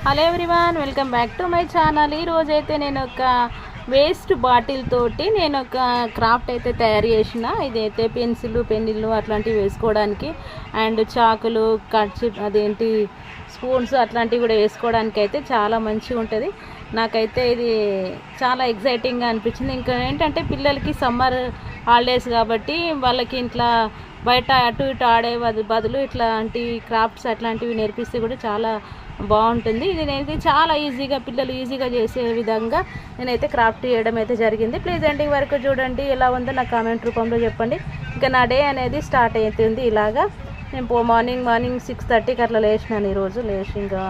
Hello everyone, welcome back to my channel. ఈరోజైతే నేను ఒక వేస్ట్ బాటిల్ తోటి నేను ఒక క్రాఫ్ట్ అయితే తయారు చేసిన. ఇదైతే పెన్సిల్ పెన్నిళ్ళు అట్లాంటివి వేసుకోవడానికి అండ్ చాకులు అదేంటి స్పూన్స్ అట్లాంటివి కూడా వేసుకోవడానికి అయితే చాలా మంచిగా ఉంటుంది. నాకైతే ఇది చాలా ఎగ్జైటింగ్గా అనిపించింది. ఇంకా ఏంటంటే పిల్లలకి సమ్మర్ హాలిడేస్ కాబట్టి వాళ్ళకి ఇంట్లో బయట అటు ఇటు ఆడే బదులు ఇట్లాంటి క్రాఫ్ట్స్ అట్లాంటివి నేర్పిస్తే కూడా చాలా బాగుంటుంది. ఇది నేనైతే చాలా ఈజీగా పిల్లలు ఈజీగా చేసే విధంగా నేనైతే క్రాఫ్ట్ చేయడం అయితే జరిగింది. ప్లీజ్ ఎండింగ్ వరకు చూడండి, ఎలా ఉందో నా కామెంట్ రూపంలో చెప్పండి. ఇంకా నా డే అనేది స్టార్ట్ అవుతుంది. ఇలాగా నేను మార్నింగ్ 6:30కి అట్లా లేచినాను. ఈరోజు లేచి ఇంకా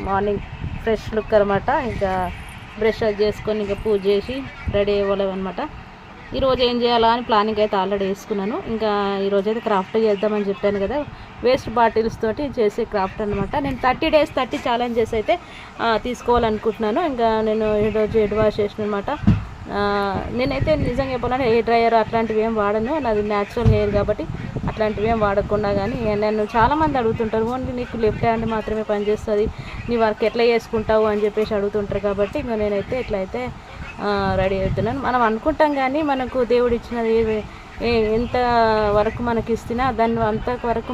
మార్నింగ్ ఫ్రెష్ లుక్ అనమాట. ఇంకా బ్రష్ చేసుకొని ఇంకా పూజ చేసి రెడీ అవ్వలేము అనమాట. ఈరోజు ఏం చేయాలా అని ప్లానింగ్ అయితే ఆల్రెడీ వేసుకున్నాను. ఇంకా ఈరోజైతే క్రాఫ్ట్ చేద్దామని చెప్పాను కదా, వేస్ట్ బాటిల్స్ తోటి చేసే క్రాఫ్ట్ అనమాట. నేను 30 days 30 ఛాలెంజెస్ అయితే తీసుకోవాలనుకుంటున్నాను. ఇంకా నేను ఈరోజు హెడ్ వాష్ చేసిన అనమాట. నేనైతే నిజంగా చెప్పాలంటే హెయిర్ డ్రైయర్ అట్లాంటివి ఏం వాడను. నాది న్యాచురల్ హెయిర్ కాబట్టి అట్లాంటివి ఏం వాడకుండా. కానీ నన్ను చాలామంది అడుగుతుంటారు, ఓన్లీ నీకు లెఫ్ట్ హ్యాండ్ మాత్రమే పనిచేస్తుంది, నీ వర్క్ ఎట్లా చేసుకుంటావు అని చెప్పేసి అడుగుతుంటారు. కాబట్టి ఇంకా నేనైతే ఎట్లయితే రెడీ అవుతున్నాను. మనం అనుకుంటాం కానీ మనకు దేవుడు ఇచ్చినది ఎంత వరకు మనకి ఇస్తున్నా దాన్ని అంతవరకు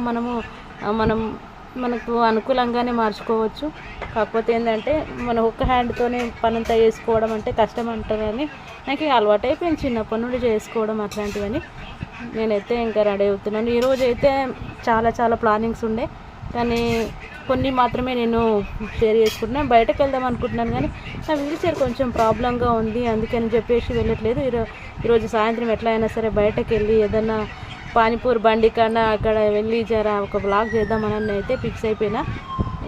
మనకు అనుకూలంగానే మార్చుకోవచ్చు. కాకపోతే ఏంటంటే మన ఒక్క హ్యాండ్తోనే పనంతా చేసుకోవడం అంటే కష్టం అంటారని నాకు అలవాటు అయిపోయింది చిన్నప్పటి నుండి చేసుకోవడం అట్లాంటివని. నేనైతే ఇంకా రెడీ అవుతున్నాను. ఈరోజు అయితే చాలా ప్లానింగ్స్ ఉండే, కానీ కొన్ని మాత్రమే నేను షేర్ చేసుకుంటున్నాను. బయటకు వెళ్దాం అనుకుంటున్నాను కానీ నా వీల్ చైర్ కొంచెం ప్రాబ్లంగా ఉంది, అందుకని చెప్పేసి వెళ్ళట్లేదు. ఈరోజు సాయంత్రం ఎట్లా అయినా సరే బయటకు వెళ్ళి ఏదన్నా పానీపూరి బండి కన్నా అక్కడ వెళ్ళి ఒక బ్లాగ్ చేద్దామని అయితే ఫిక్స్ అయిపోయినా.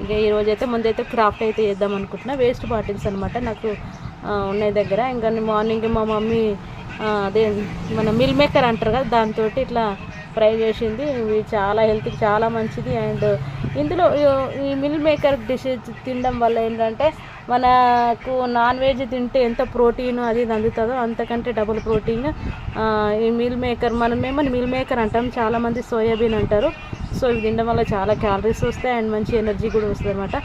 ఇంకా ఈరోజు అయితే ముందైతే క్రాఫ్ట్ అయితే చేద్దాం అనుకుంటున్నా. వేస్ట్ బాటిల్స్ అనమాట నాకు ఉన్నాయి దగ్గర. ఇంకా మార్నింగ్ మా మమ్మీ అదే మన మిల్ మేకర్ అంటారు కదా, దాంతో ఇట్లా ఫ్రై చేసింది. ఇవి చాలా హెల్త్కి చాలా మంచిది. అండ్ ఇందులో ఈ మిల్ మేకర్ డిష్ తినడం వల్ల ఏంటంటే మనకు నాన్ వెజ్ తింటే ఎంత ప్రోటీన్ అది అందుతుందో అంతకంటే డబుల్ ప్రోటీన్ ఈ మిల్ మేకర్. మనమేమో మిల్ మేకర్ అంటాం, చాలామంది సోయాబీన్ అంటారు. సో ఇవి తినడం వల్ల చాలా క్యాలరీస్ వస్తాయి అండ్ మంచి ఎనర్జీ కూడా వస్తుంది అనమాట.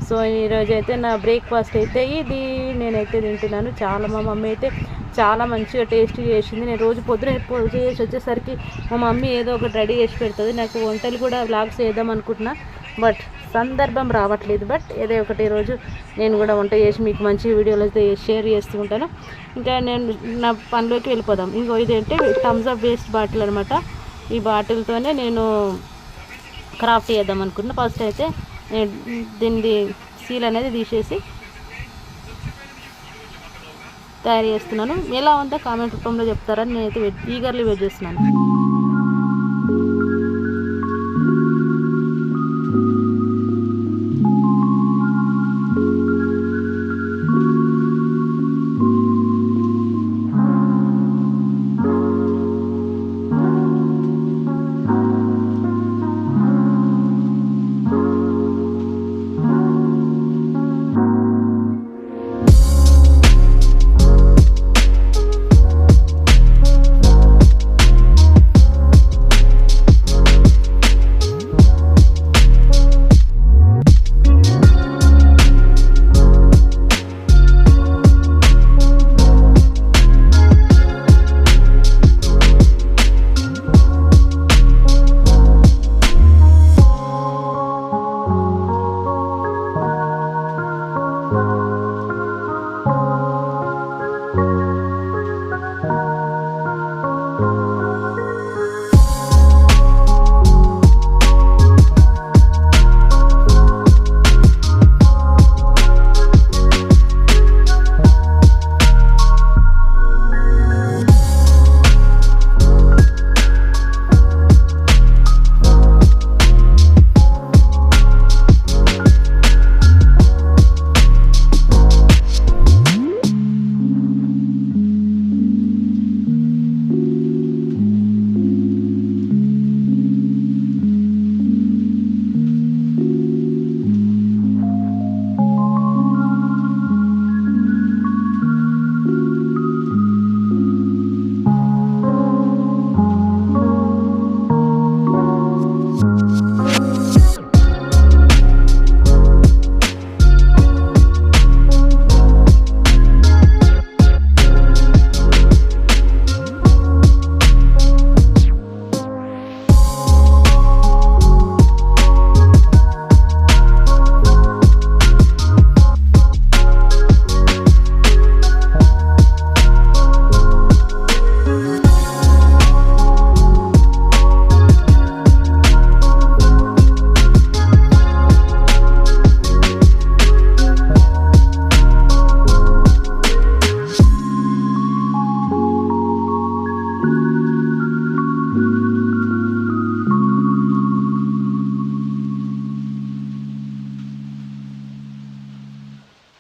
సో ఈరోజు అయితే నా బ్రేక్ఫాస్ట్ అయితే ఇది నేనైతే తింటున్నాను. మా మమ్మీ అయితే చాలా మంచిగా టేస్టీ చేసింది. నేను రోజు పొద్దున చేసి వచ్చేసరికి మా మమ్మీ ఏదో ఒకటి రెడీ చేసి పెడుతుంది. నాకు వంటలు కూడా వ్లాగ్స్ చేద్దాం అనుకుంటున్నా, బట్ సందర్భం రావట్లేదు. బట్ ఏదో ఒకటి రోజు నేను కూడా వంట చేసి మీకు మంచి వీడియోలు అయితే షేర్ చేస్తూ ఉంటాను. ఇంకా నేను నా పనిలోకి వెళ్ళిపోదాం. ఇంకో ఇదేంటే థమ్స్ అప్ వేస్ట్ బాటిల్ అనమాట. ఈ బాటిల్తోనే నేను క్రాఫ్ట్ చేద్దాం అనుకుంటున్నా. ఫస్ట్ అయితే నేను దీన్ని సీల్ అనేది తీసేసి తయారు చేస్తున్నాను. ఎలా ఉందో కామెంట్ రూపంలో చెప్తారని నేనైతే ఈగర్లీ వెయిట్ చేస్తున్నాను.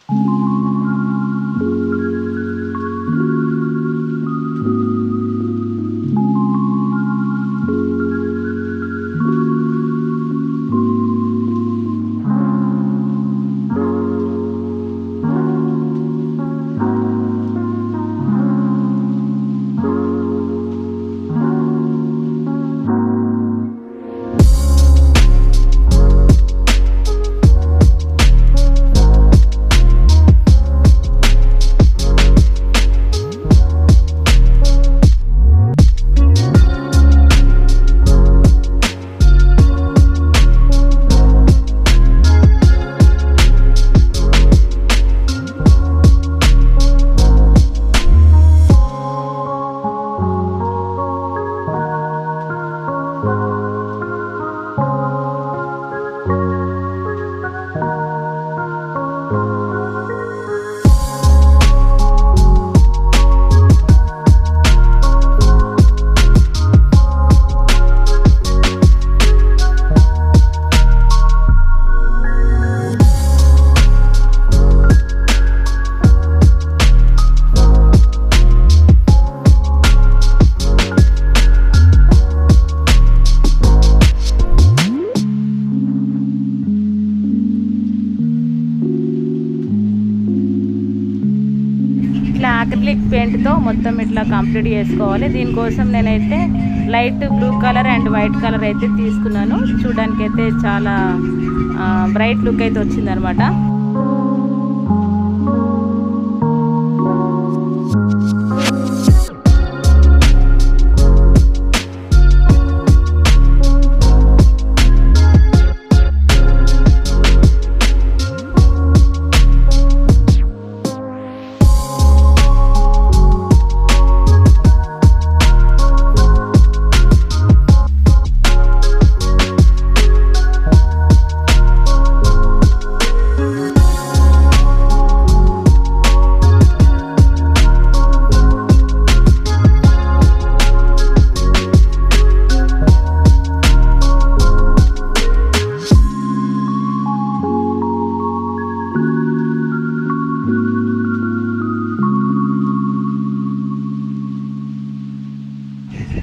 ఇట్లా అక్రిలిక్ పెయింట్తో మొత్తం ఇట్లా కంప్లీట్ చేసుకోవాలి. దీనికోసం నేనైతే light blue colour and white colour అయితే తీసుకున్నాను. చూడడానికి అయితే చాలా బ్రైట్ లుక్ అయితే వచ్చిందనమాట.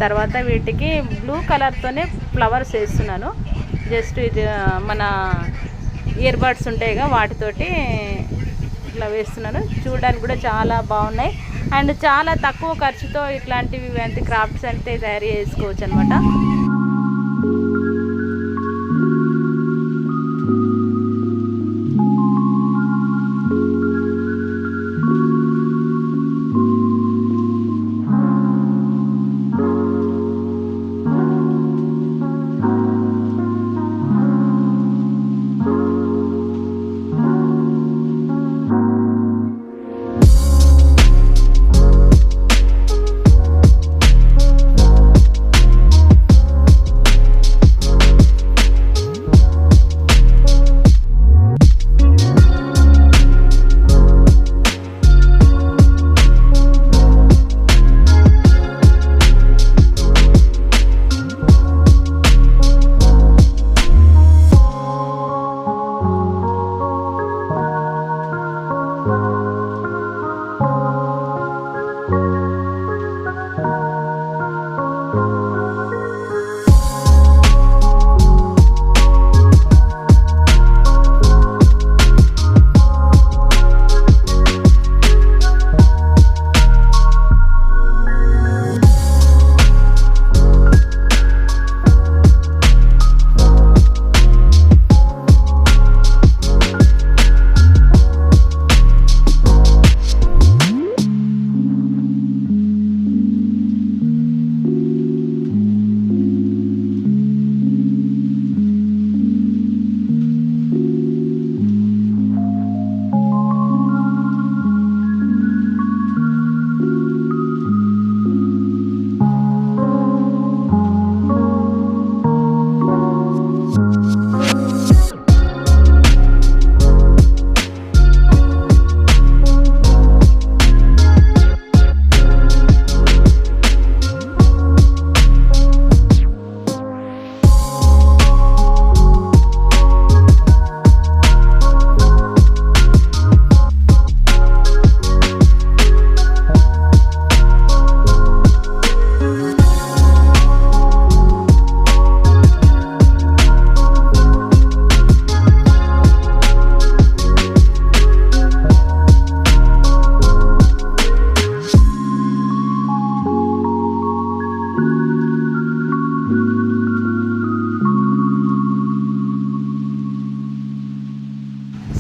తర్వాత వీటికి బ్లూ కలర్తోనే ఫ్లవర్స్ వేస్తున్నాను. జస్ట్ ఇది మన ఇయర్ బడ్స్ ఉంటాయిగా వాటితోటి ఇట్లా వేస్తున్నాను. చూడడానికి కూడా చాలా బాగున్నాయి అండ్ చాలా తక్కువ ఖర్చుతో ఇట్లాంటివి క్రాఫ్ట్స్ అంటే తయారు చేసుకోవచ్చు అనమాట.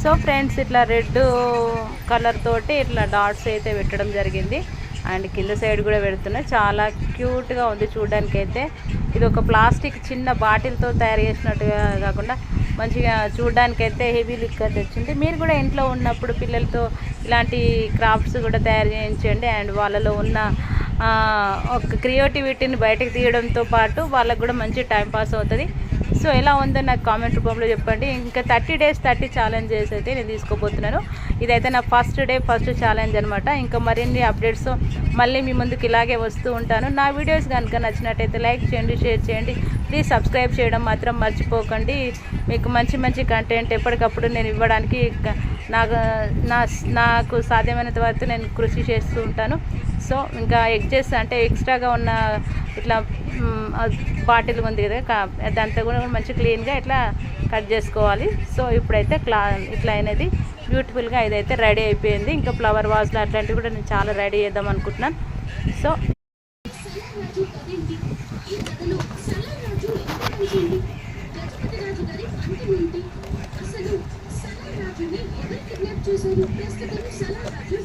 సో ఫ్రెండ్స్ ఇట్లా రెడ్ కలర్ తోటి ఇట్లా డాట్స్ అయితే పెట్టడం జరిగింది. అండ్ కింద సైడ్ కూడా పెడుతున్నాయి. చాలా క్యూట్గా ఉంది చూడడానికి అయితే. ఇది ఒక ప్లాస్టిక్ చిన్న బాటిల్తో తయారు చేసినట్టుగా కాకుండా మంచిగా చూడడానికైతే హెవీ లుక్ అయితే వచ్చింది. మీరు కూడా ఇంట్లో ఉన్నప్పుడు పిల్లలతో ఇలాంటి క్రాఫ్ట్స్ కూడా తయారు చేయించండి. అండ్ వాళ్ళలో ఉన్న ఒక క్రియేటివిటీని బయటకు తీయడంతో పాటు వాళ్ళకు కూడా మంచి టైం పాస్ అవుతుంది. సో ఎలా ఉందో నాకు కామెంట్ రూపంలో చెప్పండి. ఇంకా 30 days 30 ఛాలెంజెస్ అయితే నేను తీసుకోబోతున్నాను. ఇదైతే నా ఫస్ట్ ఛాలెంజ్ అనమాట. ఇంకా మరిన్ని అప్డేట్స్ మళ్ళీ మీ ముందుకు ఇలాగే వస్తూ ఉంటాను. నా వీడియోస్ కనుక నచ్చినట్టయితే లైక్ చేయండి, షేర్ చేయండి. ప్లీజ్ సబ్స్క్రైబ్ చేయడం మాత్రం మర్చిపోకండి. మీకు మంచి మంచి కంటెంట్ ఎప్పటికప్పుడు నేను ఇవ్వడానికి నాకు సాధ్యమైనంత వరకు నేను కృషి చేస్తూ ఉంటాను. సో ఇంకా ఎడ్జెస్ అంటే ఎక్స్ట్రాగా ఉన్న ఇట్లా బాటిల్ ఉంది కదా, దాంతో కూడా మంచి క్లీన్గా ఇట్లా కట్ చేసుకోవాలి. సో ఇప్పుడైతే ఇట్లా అనేది బ్యూటిఫుల్గా ఇదైతే రెడీ అయిపోయింది. ఇంకా ఫ్లవర్ వాజ్లు అట్లాంటివి కూడా నేను చాలా రెడీ చేద్దాం అనుకుంటున్నాను. సో అసలు సలారాజుని ఎవరు కిడ్నాప్ చేశారు? ప్రస్తుతం సలారాజు